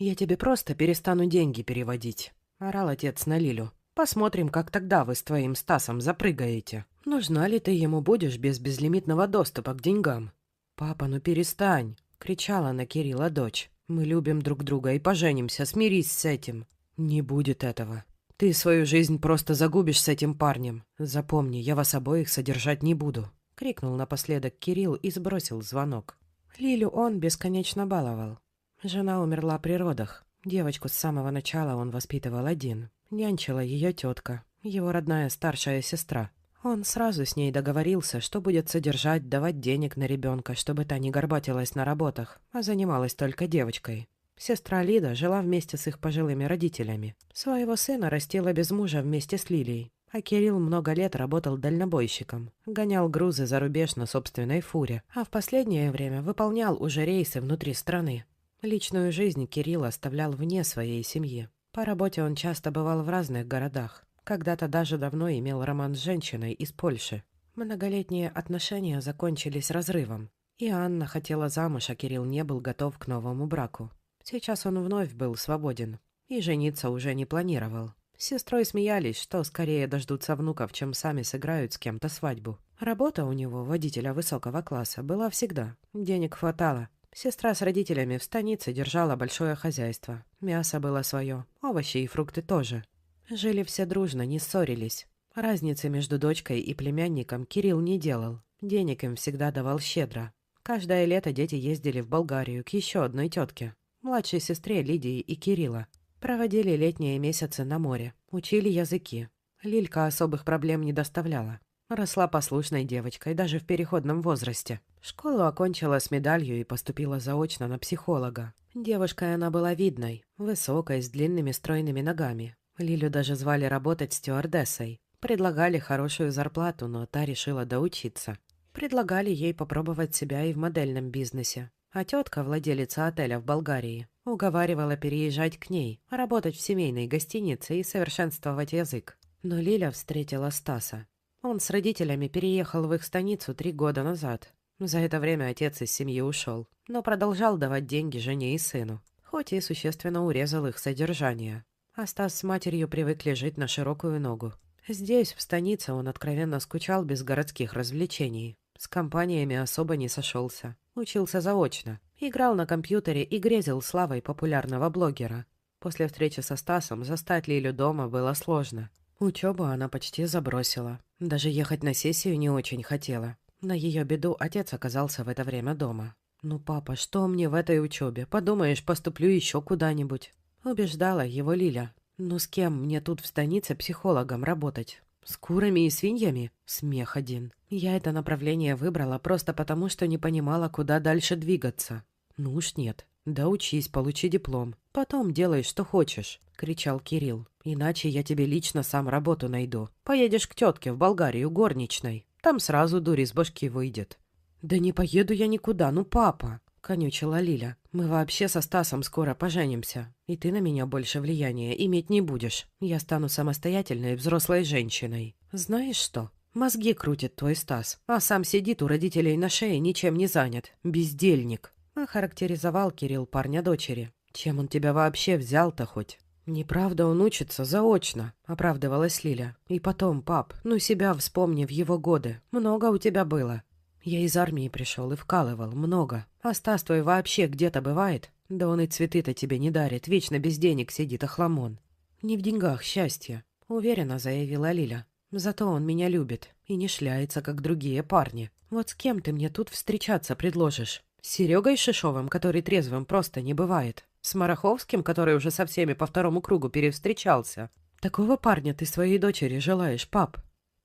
«Я тебе просто перестану деньги переводить», — орал отец на Лилю. «Посмотрим, как тогда вы с твоим Стасом запрыгаете. Нужна ли ты ему будешь без безлимитного доступа к деньгам?» «Папа, ну перестань», — кричала на Кирилла дочь. «Мы любим друг друга и поженимся, смирись с этим». «Не будет этого. Ты свою жизнь просто загубишь с этим парнем. Запомни, я вас обоих содержать не буду», — крикнул напоследок Кирилл и сбросил звонок. Лилю он бесконечно баловал. Жена умерла при родах. Девочку с самого начала он воспитывал один. Нянчила ее тетка, его родная старшая сестра. Он сразу с ней договорился, что будет содержать, давать денег на ребенка, чтобы та не горбатилась на работах, а занималась только девочкой. Сестра Лида жила вместе с их пожилыми родителями. Своего сына растила без мужа вместе с Лилией. А Кирилл много лет работал дальнобойщиком. Гонял грузы за рубеж на собственной фуре, а в последнее время выполнял уже рейсы внутри страны. Личную жизнь Кирилл оставлял вне своей семьи. По работе он часто бывал в разных городах. Когда-то даже давно имел роман с женщиной из Польши. Многолетние отношения закончились разрывом. И Анна хотела замуж, а Кирилл не был готов к новому браку. Сейчас он вновь был свободен. И жениться уже не планировал. С сестрой смеялись, что скорее дождутся внуков, чем сами сыграют с кем-то свадьбу. Работа у него, водителя высокого класса, была всегда. Денег хватало. Сестра с родителями в станице держала большое хозяйство. Мясо было свое, овощи и фрукты тоже. Жили все дружно, не ссорились. Разницы между дочкой и племянником Кирилл не делал. Денег им всегда давал щедро. Каждое лето дети ездили в Болгарию к еще одной тетке, младшей сестре Лидии и Кирилла. Проводили летние месяцы на море, учили языки. Лилька особых проблем не доставляла. Росла послушной девочкой, даже в переходном возрасте. Школу окончила с медалью и поступила заочно на психолога. Девушкой она была видной, высокой, с длинными стройными ногами. Лилю даже звали работать стюардессой. Предлагали хорошую зарплату, но та решила доучиться. Предлагали ей попробовать себя и в модельном бизнесе. А тетка, владелица отеля в Болгарии, уговаривала переезжать к ней, работать в семейной гостинице и совершенствовать язык. Но Лиля встретила Стаса. Он с родителями переехал в их станицу 3 года назад. За это время отец из семьи ушел, но продолжал давать деньги жене и сыну, хоть и существенно урезал их содержание. А Стас с матерью привыкли жить на широкую ногу. Здесь, в станице, он откровенно скучал без городских развлечений. С компаниями особо не сошелся. Учился заочно. Играл на компьютере и грезил славой популярного блогера. После встречи со Стасом застать Лилю дома было сложно. Учебу она почти забросила. Даже ехать на сессию не очень хотела. На ее беду отец оказался в это время дома. «Ну, папа, что мне в этой учебе? Подумаешь, поступлю еще куда-нибудь». Убеждала его Лиля. «Ну с кем мне тут в станице психологом работать? С курами и свиньями? Смех один. Я это направление выбрала просто потому, что не понимала, куда дальше двигаться. Ну уж нет. Да учись, получи диплом. Потом делай, что хочешь», — кричал Кирилл. «Иначе я тебе лично сам работу найду. Поедешь к тетке в Болгарию горничной. Там сразу дурь из башки выйдет». «Да не поеду я никуда, ну папа», — конючила Лиля. «Мы вообще со Стасом скоро поженимся, и ты на меня больше влияния иметь не будешь. Я стану самостоятельной взрослой женщиной. Знаешь что? Мозги крутит твой Стас, а сам сидит у родителей на шее, ничем не занят. Бездельник», — охарактеризовал Кирилл парня дочери. «Чем он тебя вообще взял-то хоть?» «Неправда, он учится заочно», — оправдывалась Лиля. «И потом, пап, ну себя вспомни в его годы. Много у тебя было». «Я из армии пришел и вкалывал. Много. А Стас твой вообще где-то бывает? Да он и цветы-то тебе не дарит. Вечно без денег сидит охламон». «Не в деньгах счастье», — уверенно заявила Лиля. «Зато он меня любит и не шляется, как другие парни. Вот с кем ты мне тут встречаться предложишь? С Серегой Шишовым, который трезвым просто не бывает? С Мараховским, который уже со всеми по второму кругу перевстречался? Такого парня ты своей дочери желаешь, пап?»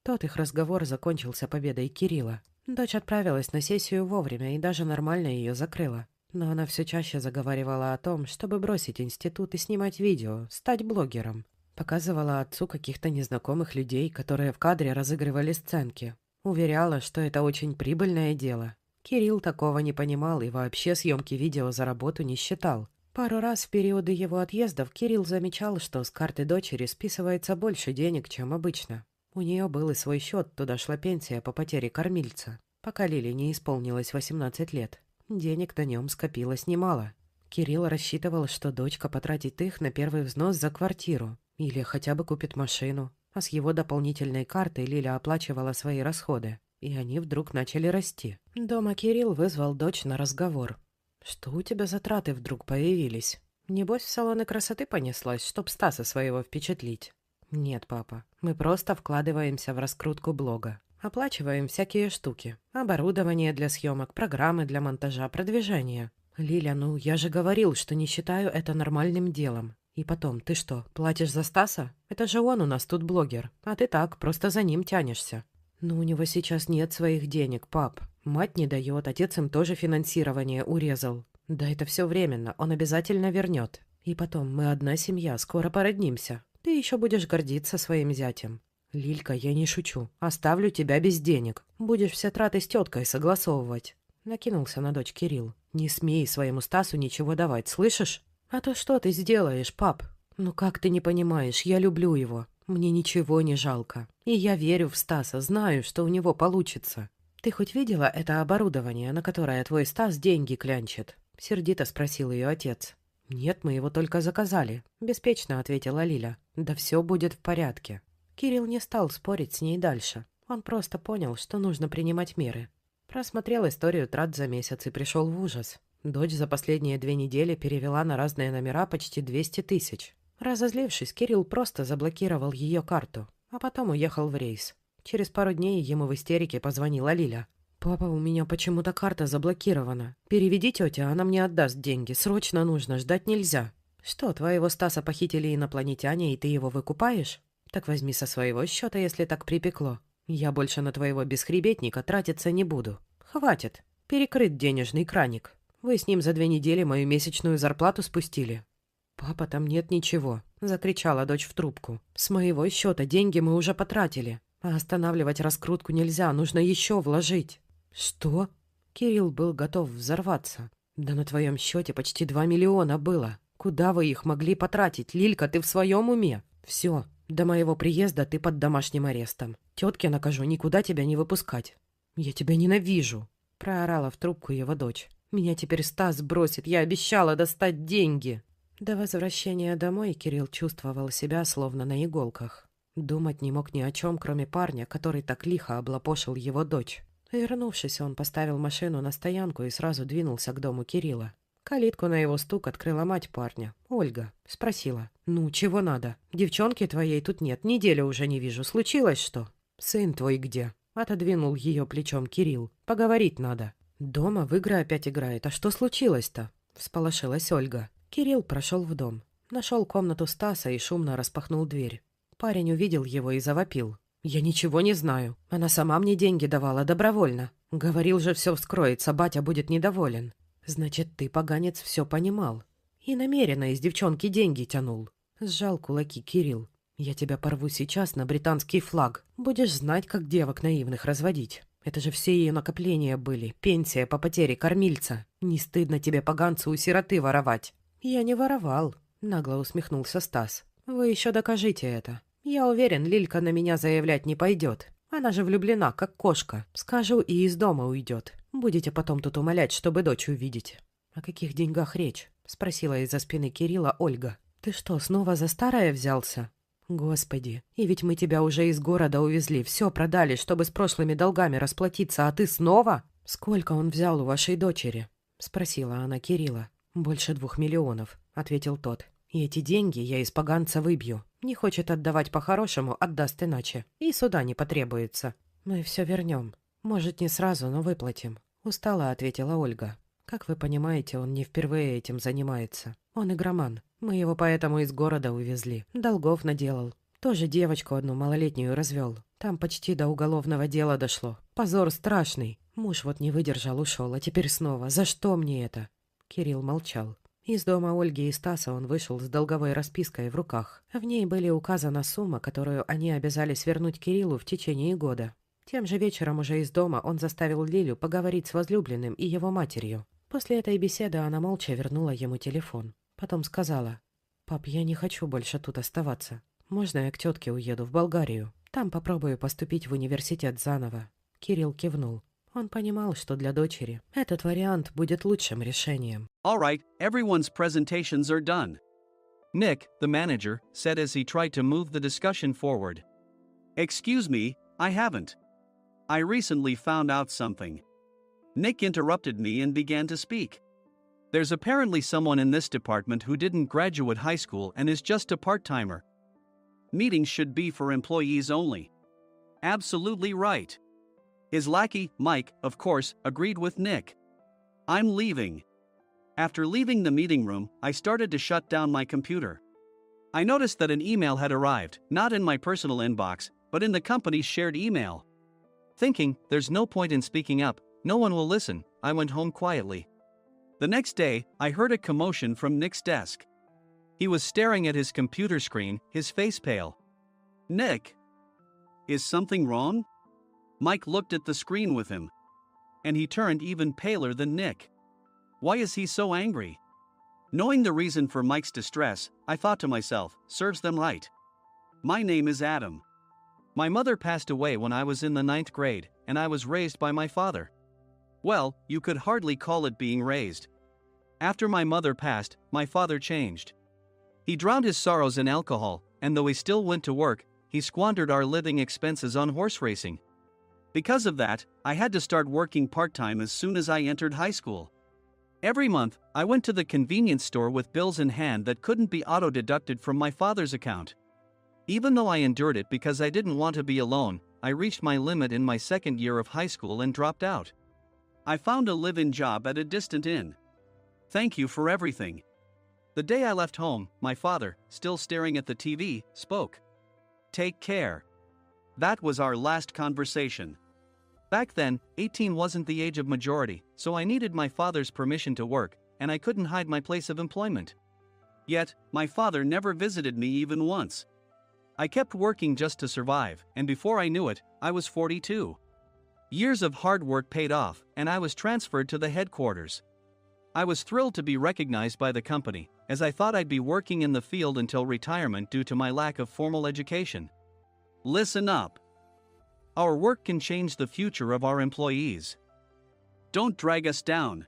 Тот их разговор закончился победой Кирилла. Дочь отправилась на сессию вовремя и даже нормально ее закрыла. Но она все чаще заговаривала о том, чтобы бросить институт и снимать видео, стать блогером. Показывала отцу каких-то незнакомых людей, которые в кадре разыгрывали сценки. Уверяла, что это очень прибыльное дело. Кирилл такого не понимал и вообще съемки видео за работу не считал. Пару раз в периоды его отъездов Кирилл замечал, что с карты дочери списывается больше денег, чем обычно. У нее был и свой счет, туда шла пенсия по потере кормильца, пока Лиле не исполнилось 18 лет. Денег на нем скопилось немало. Кирилл рассчитывал, что дочка потратит их на первый взнос за квартиру или хотя бы купит машину, а с его дополнительной картой Лиля оплачивала свои расходы, и они вдруг начали расти. Дома Кирилл вызвал дочь на разговор. «Что у тебя за траты вдруг появились? Небось, в салоны красоты понеслась, чтоб Стаса своего впечатлить?» «Нет, папа, мы просто вкладываемся в раскрутку блога. Оплачиваем всякие штуки. Оборудование для съемок, программы для монтажа, продвижения. Лиля, ну я же говорил, что не считаю это нормальным делом. И потом, ты что, платишь за Стаса? Это же он у нас тут блогер, а ты так, просто за ним тянешься». «Ну у него сейчас нет своих денег, пап. Мать не дает, отец им тоже финансирование урезал. Да это все временно, он обязательно вернет. И потом, мы одна семья, скоро породнимся. Ты еще будешь гордиться своим зятем. Лилька, я не шучу. Оставлю тебя без денег. Будешь все траты с теткой согласовывать». Накинулся на дочь Кирилл. «Не смей своему Стасу ничего давать, слышишь? А то что ты сделаешь, пап? Ну как ты не понимаешь, я люблю его. Мне ничего не жалко. И я верю в Стаса, знаю, что у него получится. Ты хоть видела это оборудование, на которое твой Стас деньги клянчит?» Сердито спросил ее отец. «Нет, мы его только заказали», — беспечно ответила Лиля. «Да все будет в порядке». Кирилл не стал спорить с ней дальше. Он просто понял, что нужно принимать меры. Просмотрел историю трат за месяц и пришел в ужас. Дочь за последние 2 недели перевела на разные номера почти 200 тысяч. Разозлившись, Кирилл просто заблокировал ее карту, а потом уехал в рейс. Через пару дней ему в истерике позвонила Лиля. «Папа, у меня почему-то карта заблокирована. Переведи тетя, она мне отдаст деньги. Срочно нужно, ждать нельзя». «Что, твоего Стаса похитили инопланетяне, и ты его выкупаешь? Так возьми со своего счета, если так припекло. Я больше на твоего бесхребетника тратиться не буду. Хватит. Перекрыт денежный краник. Вы с ним за 2 недели мою месячную зарплату спустили». «Папа, там нет ничего», — закричала дочь в трубку. «С моего счета деньги мы уже потратили. А останавливать раскрутку нельзя, нужно еще вложить». «Что?» Кирилл был готов взорваться. «Да на твоем счете почти 2 миллиона было. Куда вы их могли потратить? Лилька, ты в своем уме? Все, до моего приезда ты под домашним арестом. Тетке накажу никуда тебя не выпускать». «Я тебя ненавижу», — проорала в трубку его дочь. «Меня теперь Стас бросит, я обещала достать деньги». До возвращения домой Кирилл чувствовал себя словно на иголках. Думать не мог ни о чем, кроме парня, который так лихо облапошил его дочь. Вернувшись, он поставил машину на стоянку и сразу двинулся к дому Кирилла. Калитку на его стук открыла мать парня, Ольга. Спросила: «Ну, чего надо? Девчонки твоей тут нет, неделю уже не вижу. Случилось что?» «Сын твой где?» Отодвинул ее плечом Кирилл. «Поговорить надо». «Дома в игры опять играет. А что случилось-то?» Всполошилась Ольга. Кирилл прошел в дом. Нашел комнату Стаса и шумно распахнул дверь. Парень увидел его и завопил: «Я ничего не знаю. Она сама мне деньги давала добровольно. Говорил же, все вскроется, батя будет недоволен». «Значит, ты, поганец, все понимал. И намеренно из девчонки деньги тянул». Сжал кулаки Кирилл. «Я тебя порву сейчас на британский флаг. Будешь знать, как девок наивных разводить. Это же все ее накопления были. Пенсия по потере кормильца. Не стыдно тебе, поганцу, у сироты воровать?» «Я не воровал», — нагло усмехнулся Стас. «Вы еще докажите это. Я уверен, Лилька на меня заявлять не пойдет. Она же влюблена, как кошка. Скажу, и из дома уйдет. Будете потом тут умолять, чтобы дочь увидеть». «О каких деньгах речь?» — спросила из-за спины Кирилла Ольга. «Ты что, снова за старое взялся?» «Господи, и ведь мы тебя уже из города увезли, все продали, чтобы с прошлыми долгами расплатиться, а ты снова?» «Сколько он взял у вашей дочери?» — спросила она Кирилла. «Больше 2 миллионов», — ответил тот. «И эти деньги я из поганца выбью. Не хочет отдавать по-хорошему, отдаст иначе. И суда не потребуется. Мы все вернем. Может, не сразу, но выплатим», — устало ответила Ольга. «Как вы понимаете, он не впервые этим занимается. Он игроман. Мы его поэтому из города увезли. Долгов наделал. Тоже девочку одну малолетнюю развел. Там почти до уголовного дела дошло. Позор страшный. Муж вот не выдержал, ушел, а теперь снова. За что мне это?» Кирилл молчал. Из дома Ольги и Стаса он вышел с долговой распиской в руках. В ней были указана сумма, которую они обязались вернуть Кириллу в течение года. Тем же вечером уже из дома он заставил Лилю поговорить с возлюбленным и его матерью. После этой беседы она молча вернула ему телефон. Потом сказала: «Пап, я не хочу больше тут оставаться. Можно я к тетке уеду в Болгарию? Там попробую поступить в университет заново». Кирилл кивнул. Он понимал, что для дочери этот вариант будет лучшим решением. All right, everyone's presentations are done. Nick, the manager, said as he tried to move the discussion forward. Excuse me, I haven't. I recently found out something. Nick interrupted me and began to speak. There's apparently someone in this department who didn't graduate high school and is just a part-timer. Meetings should be for employees only. Absolutely right. His lackey, Mike, of course, agreed with Nick. I'm leaving. After leaving the meeting room, I started to shut down my computer. I noticed that an email had arrived, not in my personal inbox, but in the company's shared email. Thinking, there's no point in speaking up, no one will listen, I went home quietly. The next day, I heard a commotion from Nick's desk. He was staring at his computer screen, his face pale. Nick! Is something wrong? Mike looked at the screen with him. And he turned even paler than Nick. Why is he so angry? Knowing the reason for Mike's distress, I thought to myself, serves them right. My name is Adam. My mother passed away when I was in the 9th grade, and I was raised by my father. Well, you could hardly call it being raised. After my mother passed, my father changed. He drowned his sorrows in alcohol, and though he still went to work, he squandered our living expenses on horse racing. Because of that, I had to start working part-time as soon as I entered high school. Every month, I went to the convenience store with bills in hand that couldn't be auto-deducted from my father's account. Even though I endured it because I didn't want to be alone, I reached my limit in my 2nd year of high school and dropped out. I found a live-in job at a distant inn. Thank you for everything. The day I left home, my father, still staring at the TV, spoke. Take care. That was our last conversation. Back then, 18 wasn't the age of majority, so I needed my father's permission to work, and I couldn't hide my place of employment. Yet, my father never visited me even once. I kept working just to survive, and before I knew it, I was 42. Years of hard work paid off, and I was transferred to the headquarters. I was thrilled to be recognized by the company, as I thought I'd be working in the field until retirement due to my lack of formal education. Listen up. Our work can change the future of our employees. Don't drag us down.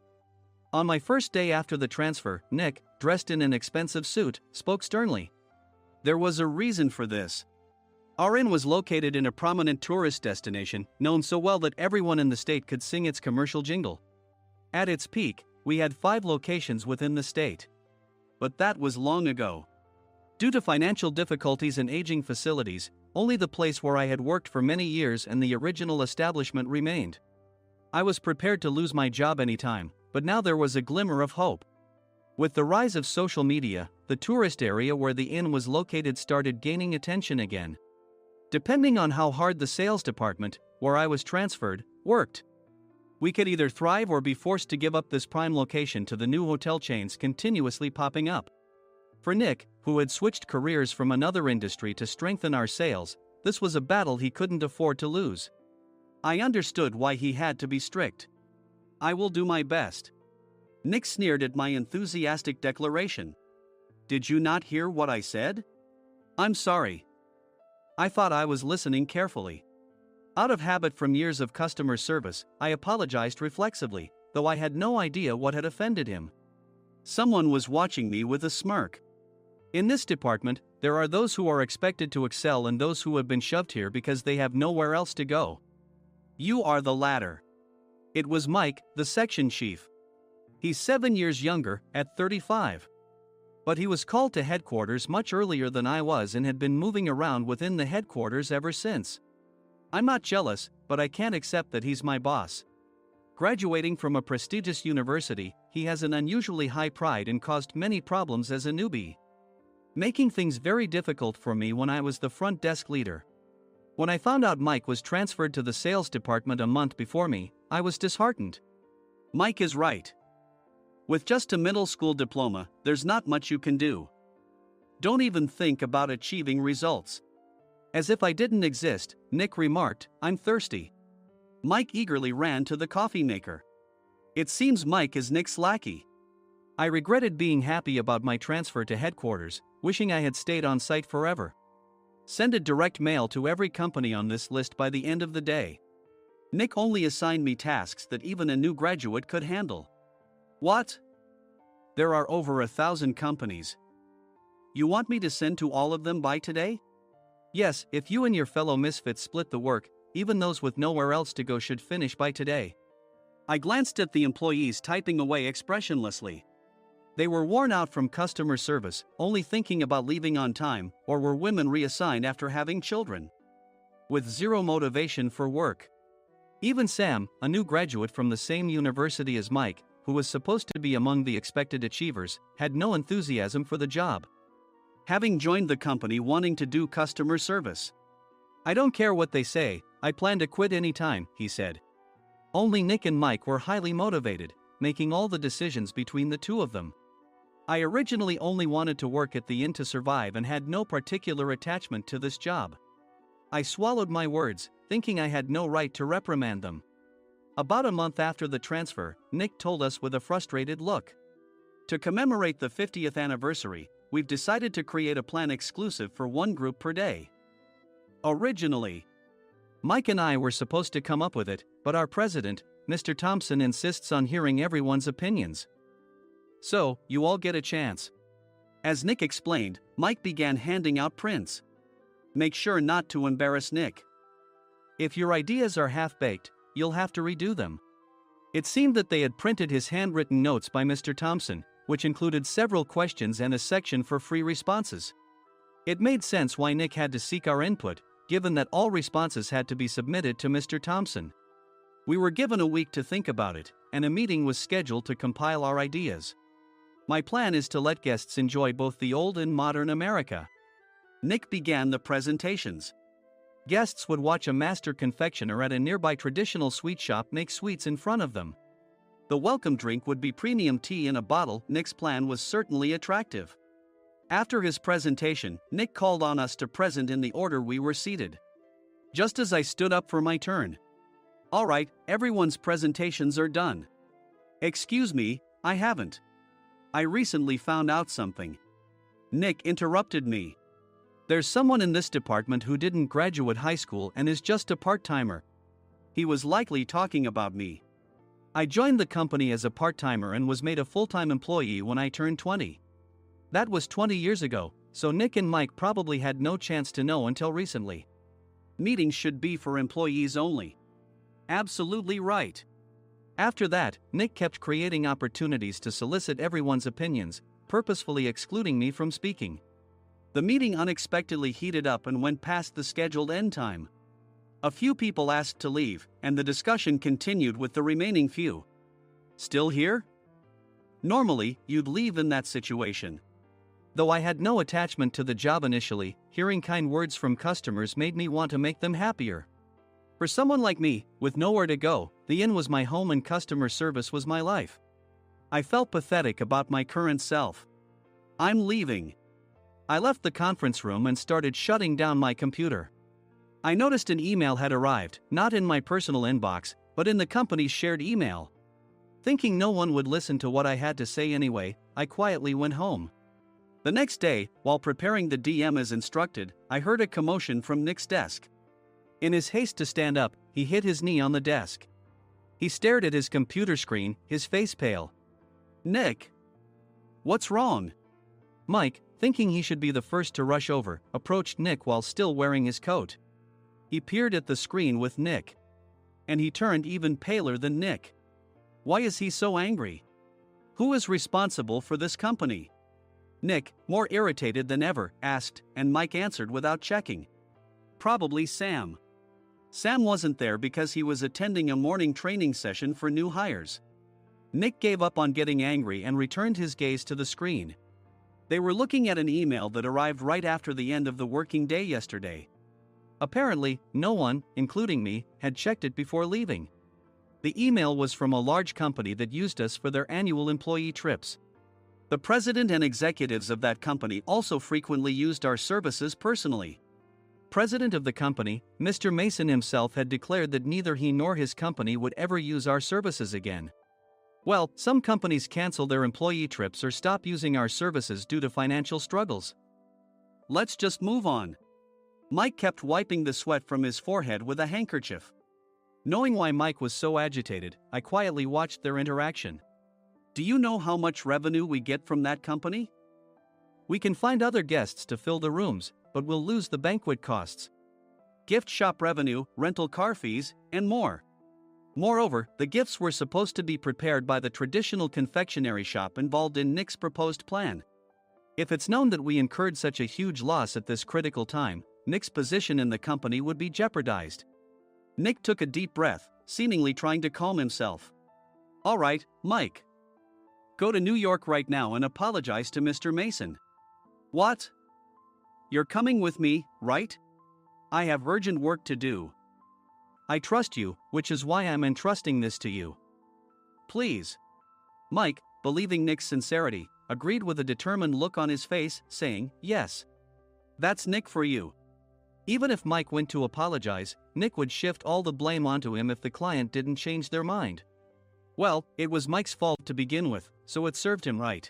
On my first day after the transfer, Nick, dressed in an expensive suit, spoke sternly. There was a reason for this. Our inn was located in a prominent tourist destination, known so well that everyone in the state could sing its commercial jingle. At its peak, we had 5 locations within the state. But that was long ago. Due to financial difficulties and aging facilities, only the place where I had worked for many years and the original establishment remained. I was prepared to lose my job anytime, but now there was a glimmer of hope. With the rise of social media, the tourist area where the inn was located started gaining attention again. Depending on how hard the sales department, where I was transferred, worked, we could either thrive or be forced to give up this prime location to the new hotel chains continuously popping up. For Nick, who had switched careers from another industry to strengthen our sales, this was a battle he couldn't afford to lose. I understood why he had to be strict. I will do my best. Nick sneered at my enthusiastic declaration. Did you not hear what I said? I'm sorry. I thought I was listening carefully. Out of habit from years of customer service, I apologized reflexively, though I had no idea what had offended him. Someone was watching me with a smirk. In this department, there are those who are expected to excel and those who have been shoved here because they have nowhere else to go. You are the latter. It was Mike, the section chief. He's 7 years younger, at 35. But he was called to headquarters much earlier than I was and had been moving around within the headquarters ever since. I'm not jealous, but I can't accept that he's my boss. Graduating from a prestigious university, he has an unusually high pride and caused many problems as a newbie, making things very difficult for me when I was the front desk leader. When I found out Mike was transferred to the sales department a month before me, I was disheartened. Mike is right. With just a middle school diploma, there's not much you can do. Don't even think about achieving results. As if I didn't exist, Nick remarked, I'm thirsty. Mike eagerly ran to the coffee maker. It seems Mike is Nick's lackey. I regretted being happy about my transfer to headquarters, wishing I had stayed on site forever. Send a direct mail to every company on this list by the end of the day. Nick only assigned me tasks that even a new graduate could handle. What? There are over 1,000 companies. You want me to send to all of them by today? Yes, if you and your fellow misfits split the work, even those with nowhere else to go should finish by today. I glanced at the employees typing away expressionlessly. They were worn out from customer service, only thinking about leaving on time, or were women reassigned after having children. With zero motivation for work. Even Sam, a new graduate from the same university as Mike, who was supposed to be among the expected achievers, had no enthusiasm for the job. Having joined the company wanting to do customer service. I don't care what they say, I plan to quit anytime, he said. Only Nick and Mike were highly motivated, making all the decisions between the two of them. I originally only wanted to work at the inn to survive and had no particular attachment to this job. I swallowed my words, thinking I had no right to reprimand them. About a month after the transfer, Nick told us with a frustrated look. To commemorate the 50th anniversary, we've decided to create a plan exclusive for one group per day. Originally, Mike and I were supposed to come up with it, but our president, Mr. Thompson, insists on hearing everyone's opinions. So, you all get a chance. As Nick explained, Mike began handing out prints. Make sure not to embarrass Nick. If your ideas are half-baked, you'll have to redo them. It seemed that they had printed his handwritten notes by Mr. Thompson, which included several questions and a section for free responses. It made sense why Nick had to seek our input, given that all responses had to be submitted to Mr. Thompson. We were given a week to think about it, and a meeting was scheduled to compile our ideas. My plan is to let guests enjoy both the old and modern America. Nick began the presentations. Guests would watch a master confectioner at a nearby traditional sweet shop make sweets in front of them. The welcome drink would be premium tea in a bottle. Nick's plan was certainly attractive. After his presentation, Nick called on us to present in the order we were seated. Just as I stood up for my turn. All right, everyone's presentations are done. Excuse me, I haven't. I recently found out something. Nick interrupted me. There's someone in this department who didn't graduate high school and is just a part-timer. He was likely talking about me. I joined the company as a part-timer and was made a full-time employee when I turned 20. That was 20 years ago, so Nick and Mike probably had no chance to know until recently. Meetings should be for employees only. Absolutely right. After that, Nick kept creating opportunities to solicit everyone's opinions, purposefully excluding me from speaking. The meeting unexpectedly heated up and went past the scheduled end time. A few people asked to leave, and the discussion continued with the remaining few. Still here? Normally, you'd leave in that situation. Though I had no attachment to the job initially, hearing kind words from customers made me want to make them happier. For someone like me, with nowhere to go, the inn was my home and customer service was my life. I felt pathetic about my current self. I'm leaving. I left the conference room and started shutting down my computer. I noticed an email had arrived, not in my personal inbox, but in the company's shared email. Thinking no one would listen to what I had to say anyway, I quietly went home. The next day, while preparing the DM as instructed, I heard a commotion from Nick's desk. In his haste to stand up, he hit his knee on the desk. He stared at his computer screen, his face pale. Nick! What's wrong? Mike, thinking he should be the first to rush over, approached Nick while still wearing his coat. He peered at the screen with Nick. And he turned even paler than Nick. Why is he so angry? Who is responsible for this company? Nick, more irritated than ever, asked, and Mike answered without checking. Probably Sam. Sam wasn't there because he was attending a morning training session for new hires. Nick gave up on getting angry and returned his gaze to the screen. They were looking at an email that arrived right after the end of the working day yesterday. Apparently, no one, including me, had checked it before leaving. The email was from a large company that used us for their annual employee trips. The president and executives of that company also frequently used our services personally. President of the company, Mr. Mason himself had declared that neither he nor his company would ever use our services again. Well, some companies cancel their employee trips or stop using our services due to financial struggles. Let's just move on. Mike kept wiping the sweat from his forehead with a handkerchief. Knowing why Mike was so agitated, I quietly watched their interaction. Do you know how much revenue we get from that company? We can find other guests to fill the rooms, but we'll lose the banquet costs, gift shop revenue, rental car fees, and more. Moreover, the gifts were supposed to be prepared by the traditional confectionery shop involved in Nick's proposed plan. If it's known that we incurred such a huge loss at this critical time, Nick's position in the company would be jeopardized. Nick took a deep breath, seemingly trying to calm himself. All right, Mike. Go to New York right now and apologize to Mr. Mason. What? You're coming with me, right? I have urgent work to do. I trust you, which is why I'm entrusting this to you. Please. Mike, believing Nick's sincerity, agreed with a determined look on his face, saying, yes. That's Nick for you. Even if Mike went to apologize, Nick would shift all the blame onto him if the client didn't change their mind. Well, it was Mike's fault to begin with, so it served him right.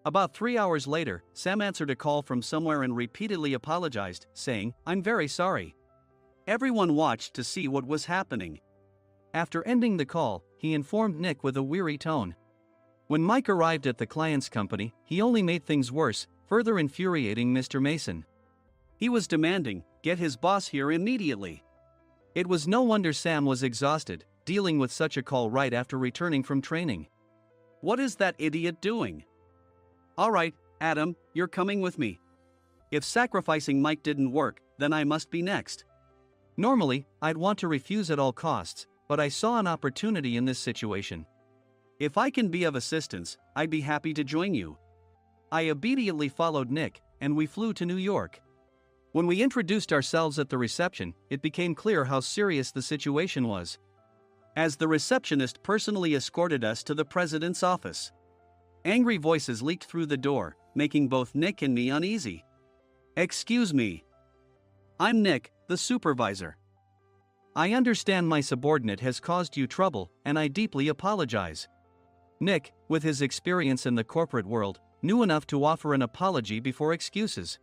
About 3 hours later, Sam answered a call from somewhere and repeatedly apologized, saying, I'm very sorry. Everyone watched to see what was happening. After ending the call, he informed Nick with a weary tone. When Mike arrived at the client's company, he only made things worse, further infuriating Mr. Mason. He was demanding, get his boss here immediately. It was no wonder Sam was exhausted, dealing with such a call right after returning from training. What is that idiot doing? All right, Adam, you're coming with me. If sacrificing Mike didn't work, then I must be next. Normally, I'd want to refuse at all costs, but I saw an opportunity in this situation. If I can be of assistance, I'd be happy to join you. I immediately followed Nick, and we flew to New York. When we introduced ourselves at the reception, it became clear how serious the situation was, as the receptionist personally escorted us to the president's office. Angry voices leaked through the door, making both Nick and me uneasy. Excuse me. I'm Nick, the supervisor. I understand my subordinate has caused you trouble, and I deeply apologize. Nick, with his experience in the corporate world, knew enough to offer an apology before excuses.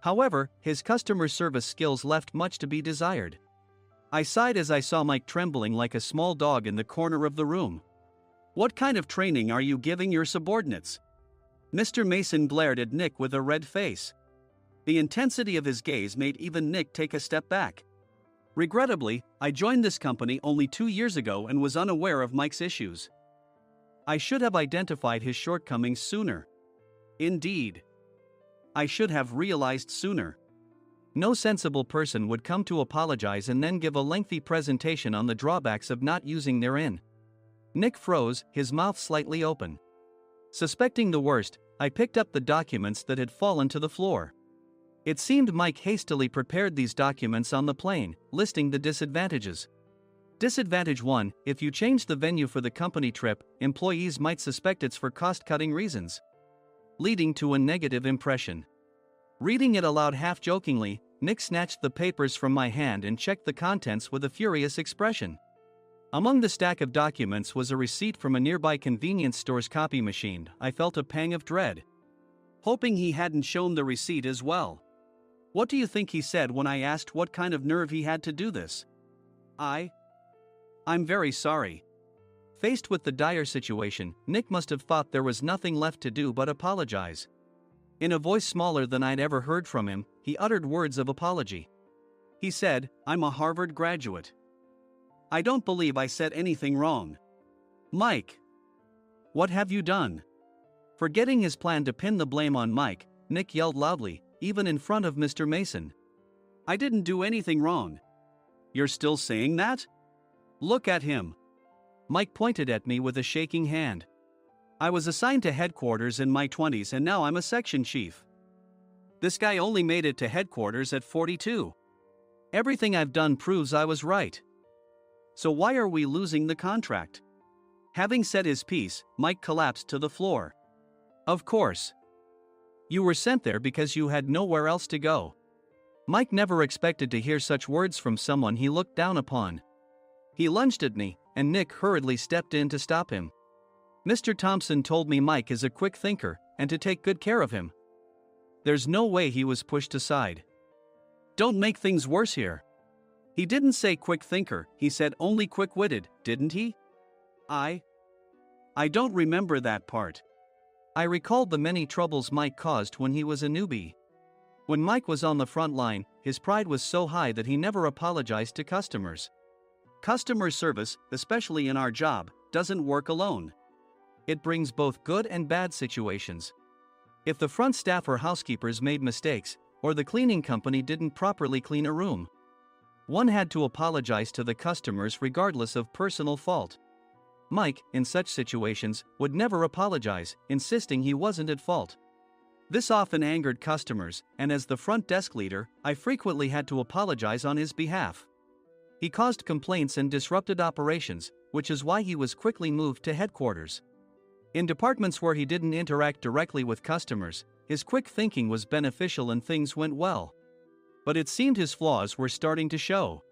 However, his customer service skills left much to be desired. I sighed as I saw Mike trembling like a small dog in the corner of the room. What kind of training are you giving your subordinates? Mr. Mason glared at Nick with a red face. The intensity of his gaze made even Nick take a step back. Regrettably, I joined this company only 2 years ago and was unaware of Mike's issues. I should have identified his shortcomings sooner. Indeed. I should have realized sooner. No sensible person would come to apologize and then give a lengthy presentation on the drawbacks of not using their in. Nick froze, his mouth slightly open. Suspecting the worst, I picked up the documents that had fallen to the floor. It seemed Mike hastily prepared these documents on the plane, listing the disadvantages. Disadvantage 1: if you change the venue for the company trip, employees might suspect it's for cost-cutting reasons, leading to a negative impression. Reading it aloud half-jokingly, Nick snatched the papers from my hand and checked the contents with a furious expression. Among the stack of documents was a receipt from a nearby convenience store's copy machine. I felt a pang of dread, hoping he hadn't shown the receipt as well. What do you think he said when I asked what kind of nerve he had to do this? I'm very sorry. Faced with the dire situation, Nick must have thought there was nothing left to do but apologize. In a voice smaller than I'd ever heard from him, he uttered words of apology. He said, I'm a Harvard graduate. I don't believe I said anything wrong. Mike! What have you done? Forgetting his plan to pin the blame on Mike, Nick yelled loudly, even in front of Mr. Mason. I didn't do anything wrong. You're still saying that? Look at him. Mike pointed at me with a shaking hand. I was assigned to headquarters in my 20s and now I'm a section chief. This guy only made it to headquarters at 42. Everything I've done proves I was right. So why are we losing the contract? Having said his piece, Mike collapsed to the floor. Of course. You were sent there because you had nowhere else to go. Mike never expected to hear such words from someone he looked down upon. He lunged at me, and Nick hurriedly stepped in to stop him. Mr. Thompson told me Mike is a quick thinker, and to take good care of him. There's no way he was pushed aside. Don't make things worse here. He didn't say quick thinker, he said only quick-witted, didn't he? I don't remember that part. I recalled the many troubles Mike caused when he was a newbie. When Mike was on the front line, his pride was so high that he never apologized to customers. Customer service, especially in our job, doesn't work alone. It brings both good and bad situations. If the front staff or housekeepers made mistakes, or the cleaning company didn't properly clean a room, one had to apologize to the customers regardless of personal fault. Mike, in such situations, would never apologize, insisting he wasn't at fault. This often angered customers, and as the front desk leader, I frequently had to apologize on his behalf. He caused complaints and disrupted operations, which is why he was quickly moved to headquarters. In departments where he didn't interact directly with customers, his quick thinking was beneficial and things went well. But it seemed his flaws were starting to show.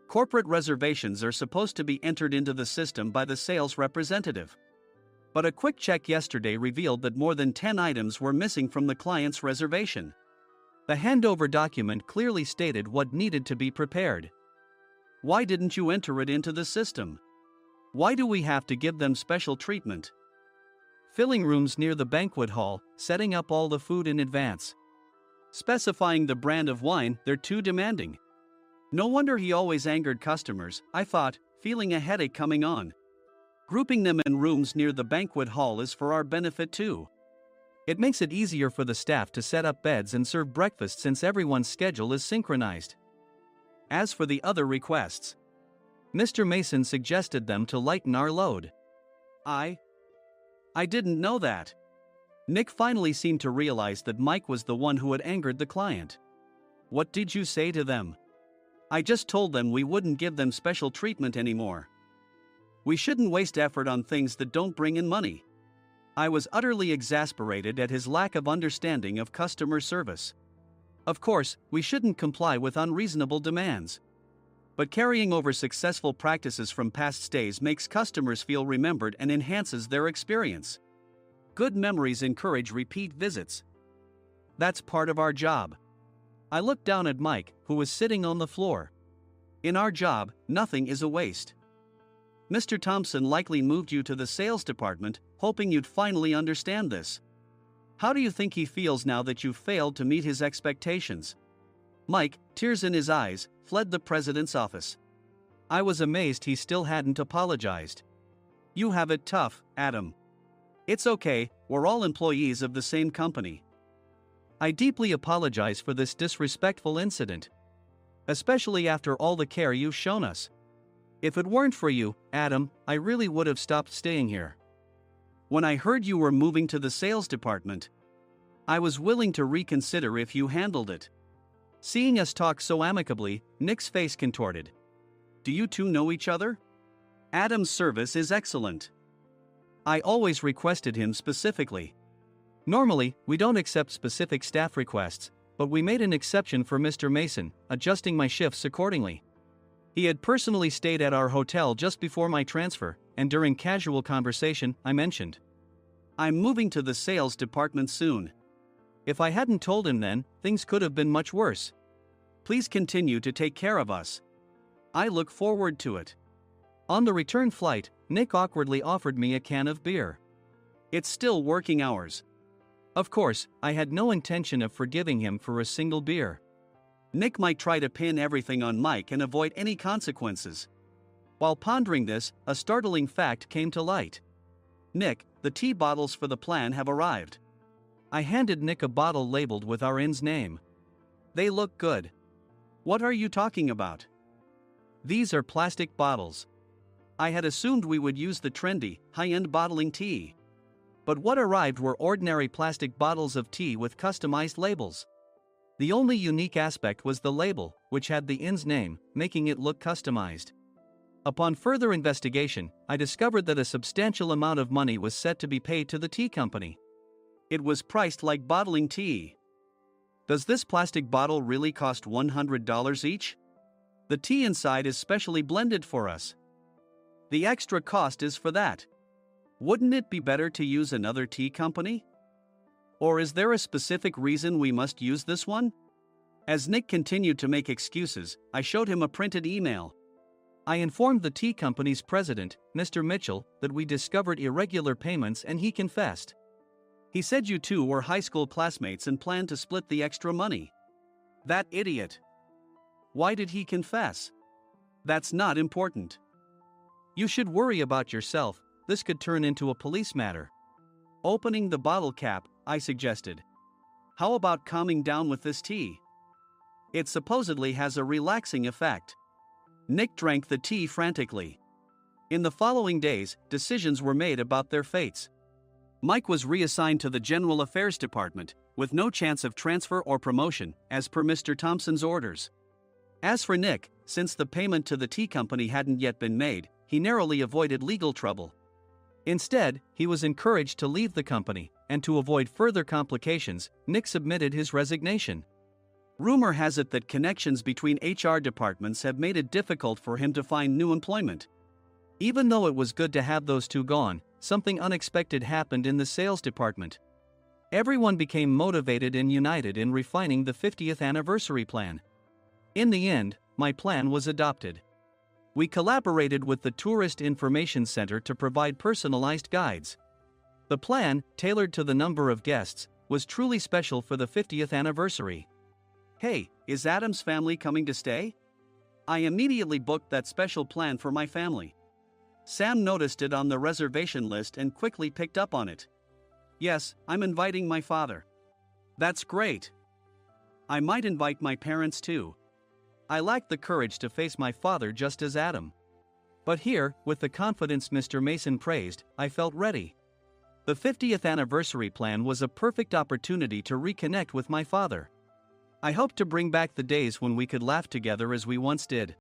Corporate reservations are supposed to be entered into the system by the sales representative. But a quick check yesterday revealed that more than 10 items were missing from the client's reservation. The handover document clearly stated what needed to be prepared. Why didn't you enter it into the system? Why do we have to give them special treatment? Filling rooms near the banquet hall, setting up all the food in advance. Specifying the brand of wine, they're too demanding. No wonder he always angered customers, I thought, feeling a headache coming on. Grouping them in rooms near the banquet hall is for our benefit too. It makes it easier for the staff to set up beds and serve breakfast since everyone's schedule is synchronized. As for the other requests, Mr. Mason suggested them to lighten our load. I didn't know that. Nick finally seemed to realize that Mike was the one who had angered the client. What did you say to them? I just told them we wouldn't give them special treatment anymore. We shouldn't waste effort on things that don't bring in money. I was utterly exasperated at his lack of understanding of customer service. Of course, we shouldn't comply with unreasonable demands. But carrying over successful practices from past stays makes customers feel remembered and enhances their experience. Good memories encourage repeat visits. That's part of our job. I looked down at Mike, who was sitting on the floor. In our job, nothing is a waste. Mr. Thompson likely moved you to the sales department, hoping you'd finally understand this. How do you think he feels now that you failed to meet his expectations? Mike, tears in his eyes, fled the president's office. I was amazed he still hadn't apologized. You have it tough, Adam. It's okay, we're all employees of the same company. I deeply apologize for this disrespectful incident. Especially after all the care you've shown us. If it weren't for you, Adam, I really would have stopped staying here. When I heard you were moving to the sales department, I was willing to reconsider if you handled it. Seeing us talk so amicably, Nick's face contorted. Do you two know each other? Adam's service is excellent. I always requested him specifically. Normally, we don't accept specific staff requests, but we made an exception for Mr. Mason, adjusting my shifts accordingly. He had personally stayed at our hotel just before my transfer, and during casual conversation, I mentioned, I'm moving to the sales department soon. If I hadn't told him then, things could have been much worse. Please continue to take care of us. I look forward to it. On the return flight, Nick awkwardly offered me a can of beer. It's still working hours. Of course, I had no intention of forgiving him for a single beer. Nick might try to pin everything on Mike and avoid any consequences. While pondering this, a startling fact came to light. Nick, the tea bottles for the plan have arrived. I handed Nick a bottle labeled with our inn's name. They look good. What are you talking about? These are plastic bottles. I had assumed we would use the trendy, high-end bottling tea. But what arrived were ordinary plastic bottles of tea with customized labels. The only unique aspect was the label, which had the inn's name, making it look customized. Upon further investigation, I discovered that a substantial amount of money was set to be paid to the tea company. It was priced like bottling tea. Does this plastic bottle really cost $100 each? The tea inside is specially blended for us. The extra cost is for that. Wouldn't it be better to use another tea company? Or is there a specific reason we must use this one? As Nick continued to make excuses, I showed him a printed email. I informed the tea company's president, Mr. Mitchell, that we discovered irregular payments and he confessed. He said you two were high school classmates and planned to split the extra money. That idiot. Why did he confess? That's not important. You should worry about yourself, this could turn into a police matter. Opening the bottle cap, I suggested. How about calming down with this tea? It supposedly has a relaxing effect. Nick drank the tea frantically. In the following days, decisions were made about their fates. Mike was reassigned to the General Affairs Department, with no chance of transfer or promotion, as per Mr. Thompson's orders. As for Nick, since the payment to the tea company hadn't yet been made, he narrowly avoided legal trouble. Instead, he was encouraged to leave the company, and to avoid further complications, Nick submitted his resignation. Rumor has it that connections between HR departments have made it difficult for him to find new employment. Even though it was good to have those two gone, something unexpected happened in the sales department. Everyone became motivated and united in refining the 50th anniversary plan. In the end, my plan was adopted. We collaborated with the Tourist Information Center to provide personalized guides. The plan, tailored to the number of guests, was truly special for the 50th anniversary. Hey, is Adam's family coming to stay? I immediately booked that special plan for my family. Sam noticed it on the reservation list and quickly picked up on it. Yes, I'm inviting my father. That's great. I might invite my parents too. I lacked the courage to face my father just as Adam. But here, with the confidence Mr. Mason praised, I felt ready. The 50th anniversary plan was a perfect opportunity to reconnect with my father. I hoped to bring back the days when we could laugh together as we once did.